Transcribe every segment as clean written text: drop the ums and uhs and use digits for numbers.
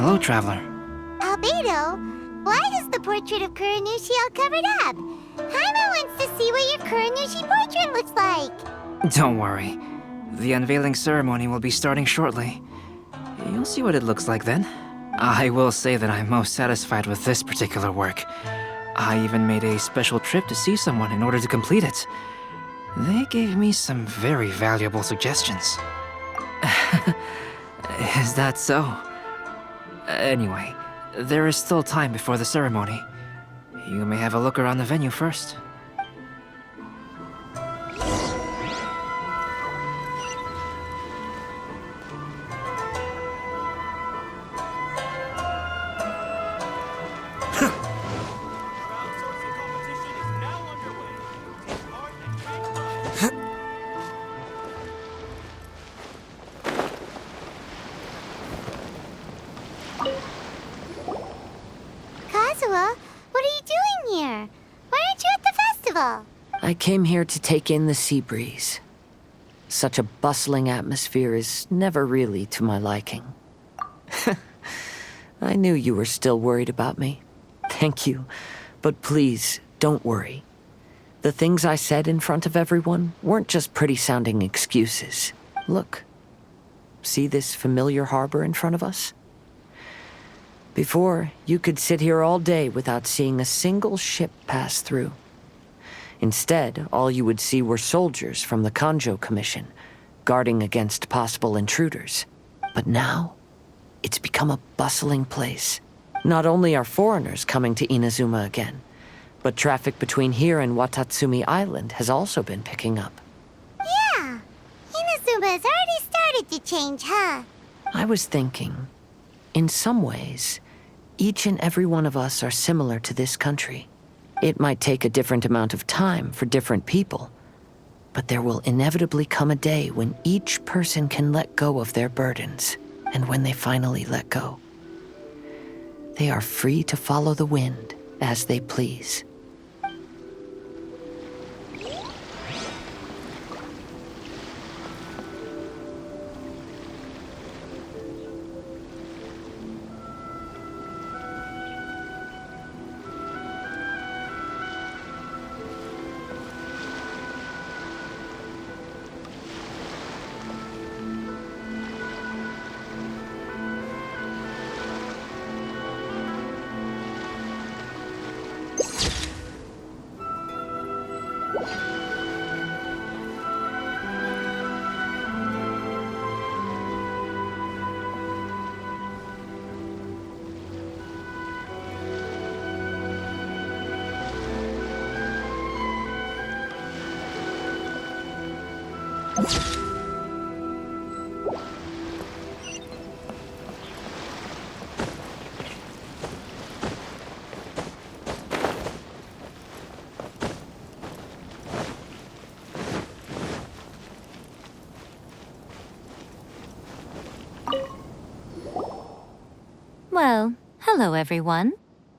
Hello, traveler. Albedo, why is the portrait of Kuranushi all covered up? Paimon wants to see what your Kuranushi portrait looks like. Don't worry. The unveiling ceremony will be starting shortly. You'll see what it looks like then. I will say that I'm most satisfied with this particular work. I even made a special trip to see someone in order to complete it. They gave me some very valuable suggestions. Is that so? Anyway, there is still time before the ceremony. You may have a look around the venue first. Kazuha, what are you doing here? Why aren't you at the festival? I came here to take in the sea breeze. Such a bustling atmosphere is never really to my liking. I knew you were still worried about me. Thank you. But please, don't worry. The things I said in front of everyone weren't just pretty-sounding excuses. Look. See this familiar harbor in front of us? Before, you could sit here all day without seeing a single ship pass through. Instead, all you would see were soldiers from the Kanjo Commission, guarding against possible intruders. But now, it's become a bustling place. Not only are foreigners coming to Inazuma again, but traffic between here and Watatsumi Island has also been picking up. Yeah, Inazuma has already started to change, huh? I was thinking, in some ways, each and every one of us are similar to this country. It might take a different amount of time for different people, but there will inevitably come a day when each person can let go of their burdens. And when they finally let go, they are free to follow the wind as they please. Well, hello everyone.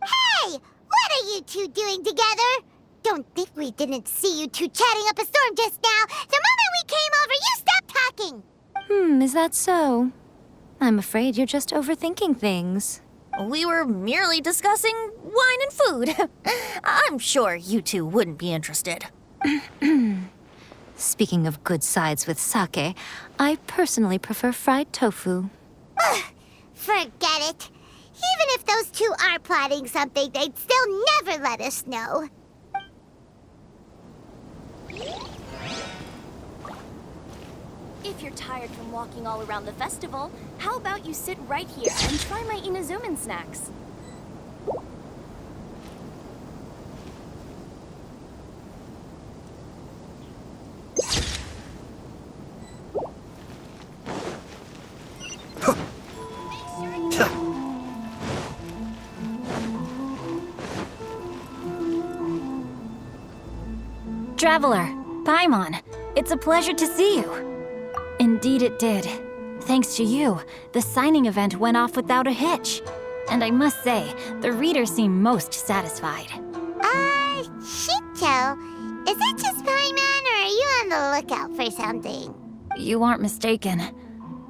Hey, what are you two doing together? Don't think we didn't see you two chatting up a storm just now. The moment we came over, you stopped talking. Is that so? I'm afraid you're just overthinking things. We were merely discussing wine and food. I'm sure you two wouldn't be interested. Speaking of good sides with sake, I personally prefer fried tofu. Forget it. Even if those two are plotting something, they'd still never let us know. If you're tired from walking all around the festival, how about you sit right here and try my Inazuman snacks? Traveler, Paimon, it's a pleasure to see you. Indeed it did. Thanks to you, the signing event went off without a hitch. And I must say, the readers seem most satisfied. Shito, is that just Paimon, or are you on the lookout for something? You aren't mistaken.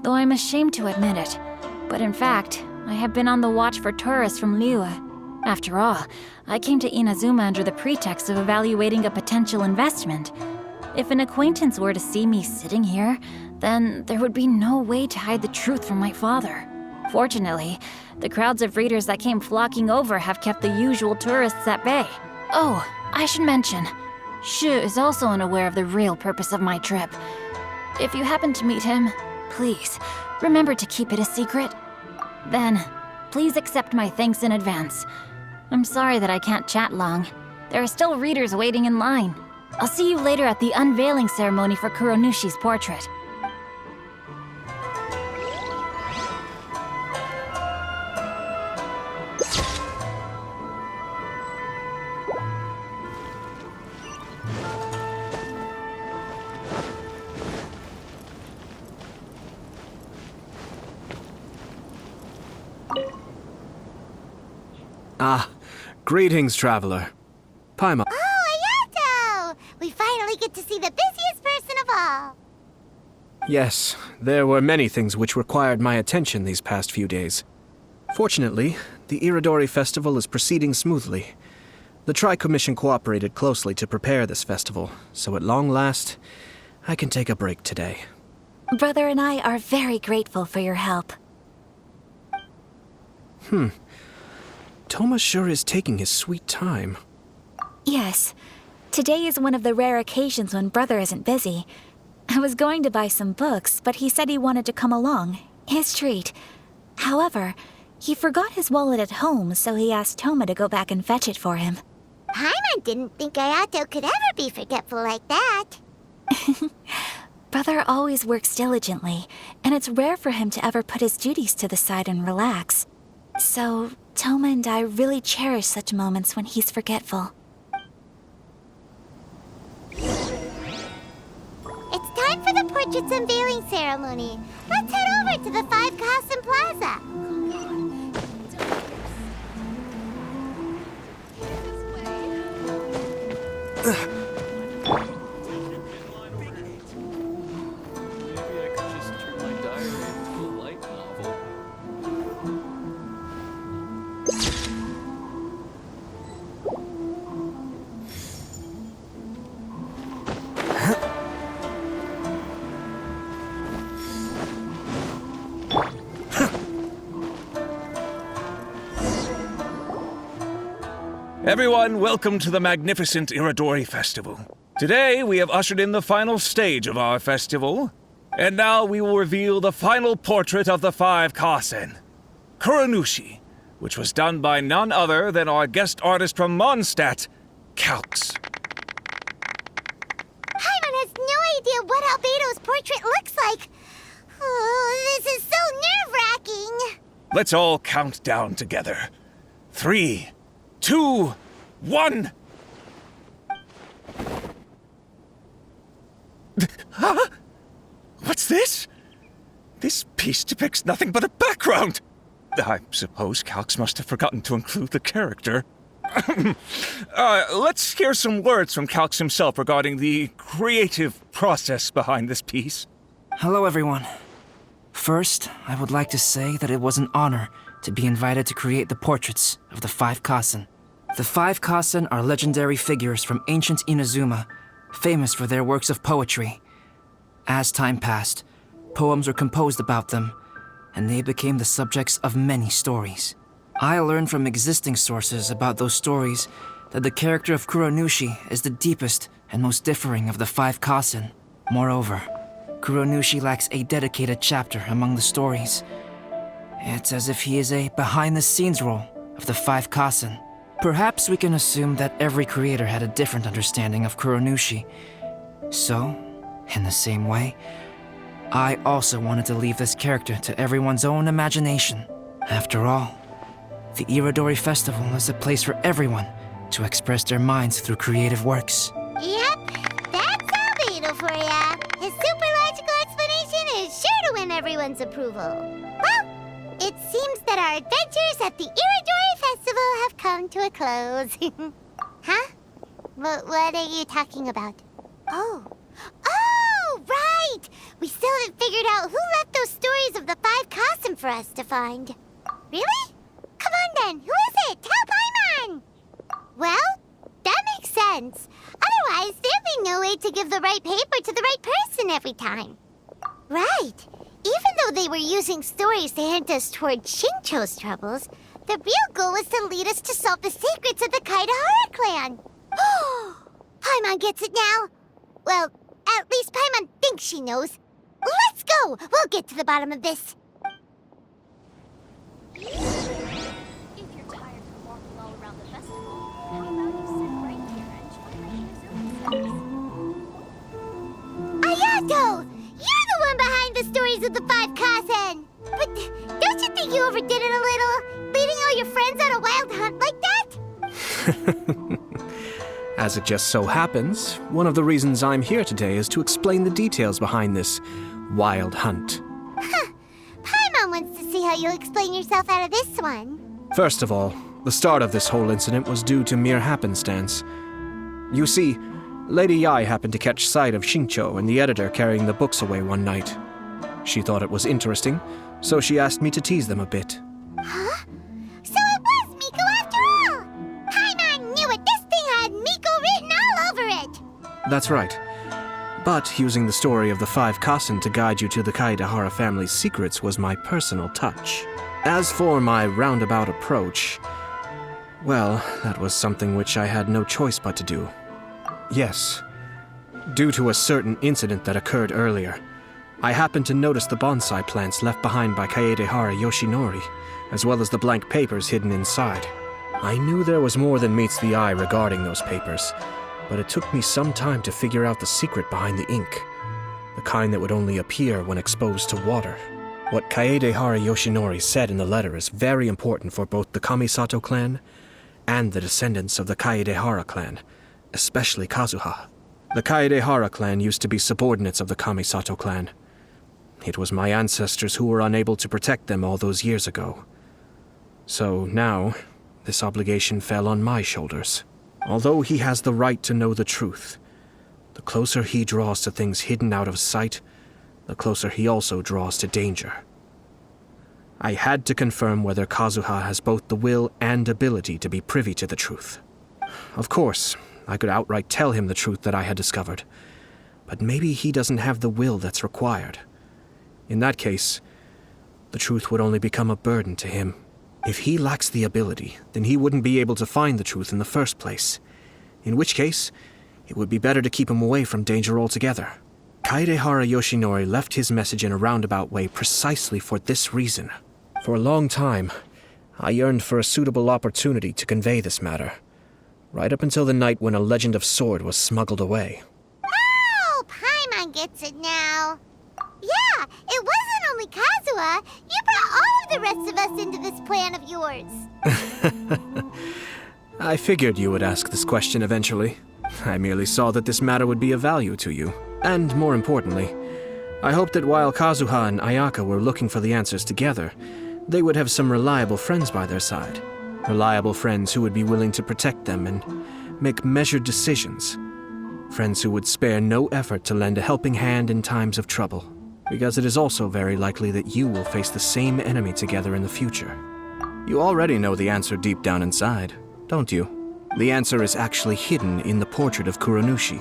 Though I'm ashamed to admit it. But in fact, I have been on the watch for tourists from Liyue. After all, I came to Inazuma under the pretext of evaluating a potential investment. If an acquaintance were to see me sitting here, then there would be no way to hide the truth from my father. Fortunately, the crowds of readers that came flocking over have kept the usual tourists at bay. Oh, I should mention, Shu is also unaware of the real purpose of my trip. If you happen to meet him, please, remember to keep it a secret. Then, please accept my thanks in advance. I'm sorry that I can't chat long. There are still readers waiting in line. I'll see you later at the unveiling ceremony for Kuronushi's portrait. Ah, greetings, traveler. Paimon. Oh, Ayato! We finally get to see the busiest person of all. Yes, there were many things which required my attention these past few days. Fortunately, the Iridori Festival is proceeding smoothly. The Tri-Commission cooperated closely to prepare this festival, so at long last, I can take a break today. Brother and I are very grateful for your help. Toma sure is taking his sweet time. Yes. Today is one of the rare occasions when Brother isn't busy. I was going to buy some books, but he said he wanted to come along. His treat. However, he forgot his wallet at home, so he asked Toma to go back and fetch it for him. Paimon didn't think Ayato could ever be forgetful like that. Brother always works diligently, and it's rare for him to ever put his duties to the side and relax. So, Toma and I really cherish such moments when he's forgetful. It's time for the portrait's unveiling ceremony. Let's head over to the Five Kasen Plaza. Maybe I could just turn my diary into a light novel. Everyone, welcome to the magnificent Iridori Festival. Today, we have ushered in the final stage of our festival, and now we will reveal the final portrait of the Five Kasen, Kuronushi, which was done by none other than our guest artist from Mondstadt, Calx. Paimon has no idea what Albedo's portrait looks like. Oh, this is so nerve-wracking. Let's all count down together. 3, 2, 1. Huh? What's this? This piece depicts nothing but a background. I suppose Calx must have forgotten to include the character. Let's hear some words from Calx himself regarding the creative process behind this piece. Hello, everyone. First, I would like to say that it was an honor to be invited to create the portraits of the Five Kasen. The Five Kasen are legendary figures from ancient Inazuma, famous for their works of poetry. As time passed, poems were composed about them, and they became the subjects of many stories. I learned from existing sources about those stories that the character of Kuronushi is the deepest and most differing of the Five Kasen. Moreover, Kuronushi lacks a dedicated chapter among the stories. It's as if he is a behind-the-scenes role of the Five Kasen. Perhaps we can assume that every creator had a different understanding of Kuronushi. So, in the same way, I also wanted to leave this character to everyone's own imagination. After all, the Iridori Festival is a place for everyone to express their minds through creative works. Yep, that's Albedo for ya. His super logical explanation is sure to win everyone's approval. Well, it seems that our adventures at the Iridori Festival have come to a close. Huh? What are you talking about? Oh, right! We still haven't figured out who left those stories of the Five Kasen for us to find. Really? Come on then, who is it? Tell Paimon! Well, that makes sense. Otherwise, there'd be no way to give the right paper to the right person every time. Right. Even though they were using stories to hint us toward Shincho's troubles, the real goal was to lead us to solve the secrets of the Kaidahara clan. Paimon gets it now. Well, at least Paimon thinks she knows. Let's go! We'll get to the bottom of this. If you're tired of walking all around the festival, how about you sit right here and join my Ayato! You're the one behind the stories of the Five Kasen! But don't you think you overdid it a little? Leading all your friends on a wild hunt like that? As it just so happens, one of the reasons I'm here today is to explain the details behind this wild hunt. Paimon wants to see how you'll explain yourself out of this one. First of all, the start of this whole incident was due to mere happenstance. You see, Lady Yai happened to catch sight of Shincho and the editor carrying the books away one night. She thought it was interesting, so she asked me to tease them a bit. Huh? So it was Miko after all! Paimon knew it! This thing had Miko written all over it! That's right. But using the story of the Five Kasen to guide you to the Kaidahara family's secrets was my personal touch. As for my roundabout approach, well, that was something which I had no choice but to do. Yes, due to a certain incident that occurred earlier, I happened to notice the bonsai plants left behind by Kaedehara Yoshinori, as well as the blank papers hidden inside. I knew there was more than meets the eye regarding those papers, but it took me some time to figure out the secret behind the ink, the kind that would only appear when exposed to water. What Kaedehara Yoshinori said in the letter is very important for both the Kamisato clan and the descendants of the Kaedehara clan, especially Kazuha. The Kaedehara clan used to be subordinates of the Kamisato clan. It was my ancestors who were unable to protect them all those years ago. So now, this obligation fell on my shoulders. Although he has the right to know the truth, the closer he draws to things hidden out of sight, the closer he also draws to danger. I had to confirm whether Kazuha has both the will and ability to be privy to the truth. Of course, I could outright tell him the truth that I had discovered, but maybe he doesn't have the will that's required. In that case, the truth would only become a burden to him. If he lacks the ability, then he wouldn't be able to find the truth in the first place, in which case, it would be better to keep him away from danger altogether. Kaedehara Yoshinori left his message in a roundabout way precisely for this reason. For a long time, I yearned for a suitable opportunity to convey this matter, right up until the night when a legend of sword was smuggled away. Oh, Paimon gets it now. Yeah, it wasn't only Kazuha. You brought all of the rest of us into this plan of yours. I figured you would ask this question eventually. I merely saw that this matter would be of value to you. And more importantly, I hoped that while Kazuha and Ayaka were looking for the answers together, they would have some reliable friends by their side. Reliable friends who would be willing to protect them and make measured decisions. Friends who would spare no effort to lend a helping hand in times of trouble. Because it is also very likely that you will face the same enemy together in the future. You already know the answer deep down inside, don't you? The answer is actually hidden in the portrait of Kuronushi.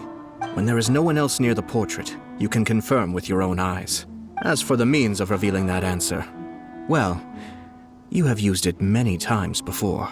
When there is no one else near the portrait, you can confirm with your own eyes. As for the means of revealing that answer, well, you have used it many times before.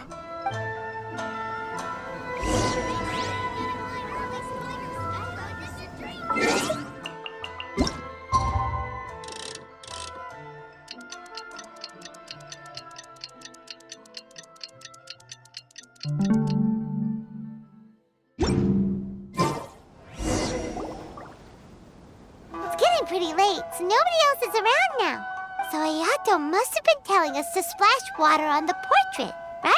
It's getting pretty late, so nobody else is around now. So Ayato must have been telling us to splash water on the portrait, right?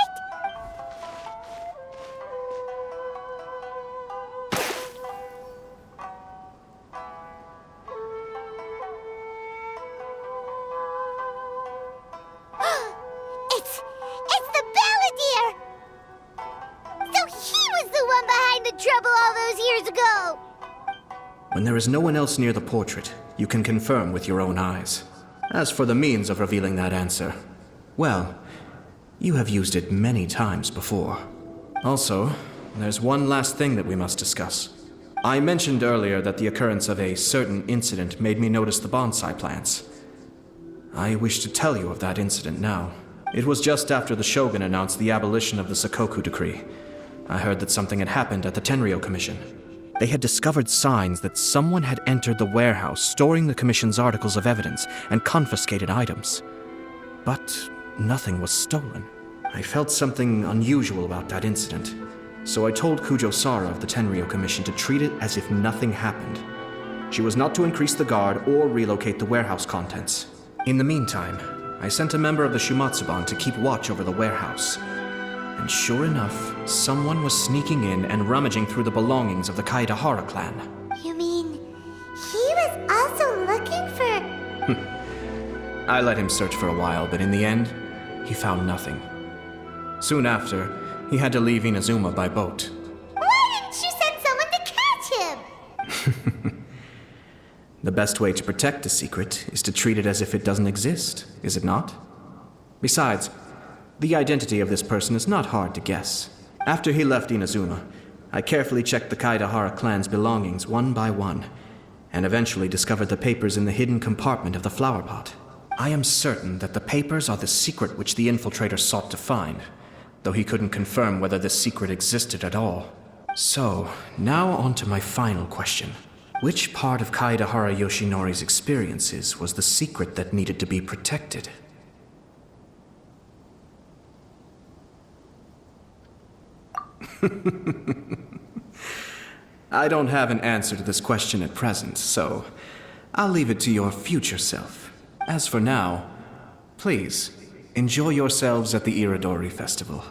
It's the Balladeer! So he was the one behind the trouble all those years ago! When there is no one else near the portrait, you can confirm with your own eyes. As for the means of revealing that answer, well, You have used it many times before. Also, there's one last thing that we must discuss. I mentioned earlier that the occurrence of a certain incident made me notice the bonsai plants. I wish to tell you of that incident now. It was just after the Shogun announced the abolition of the Sakoku decree. I heard that something had happened at the Tenryou Commission. They had discovered signs that someone had entered the warehouse storing the Commission's articles of evidence and confiscated items. But nothing was stolen. I felt something unusual about that incident, so I told Kujo-Sara of the Tenryou Commission to treat it as if nothing happened. She was not to increase the guard or relocate the warehouse contents. In the meantime, I sent a member of the Shumatsuban to keep watch over the warehouse. And sure enough, someone was sneaking in and rummaging through the belongings of the Kaedahara clan. You mean he was also looking for... I let him search for a while, but in the end, he found nothing. Soon after, he had to leave Inazuma by boat. Why didn't you send someone to catch him? The best way to protect a secret is to treat it as if it doesn't exist, is it not? Besides, the identity of this person is not hard to guess. After he left Inazuma, I carefully checked the Kaedahara clan's belongings one by one, and eventually discovered the papers in the hidden compartment of the flower pot. I am certain that the papers are the secret which the infiltrator sought to find, though he couldn't confirm whether this secret existed at all. So, now on to my final question. Which part of Kaedahara Yoshinori's experiences was the secret that needed to be protected? I don't have an answer to this question at present, so I'll leave it to your future self. As for now, please, enjoy yourselves at the Iridori Festival.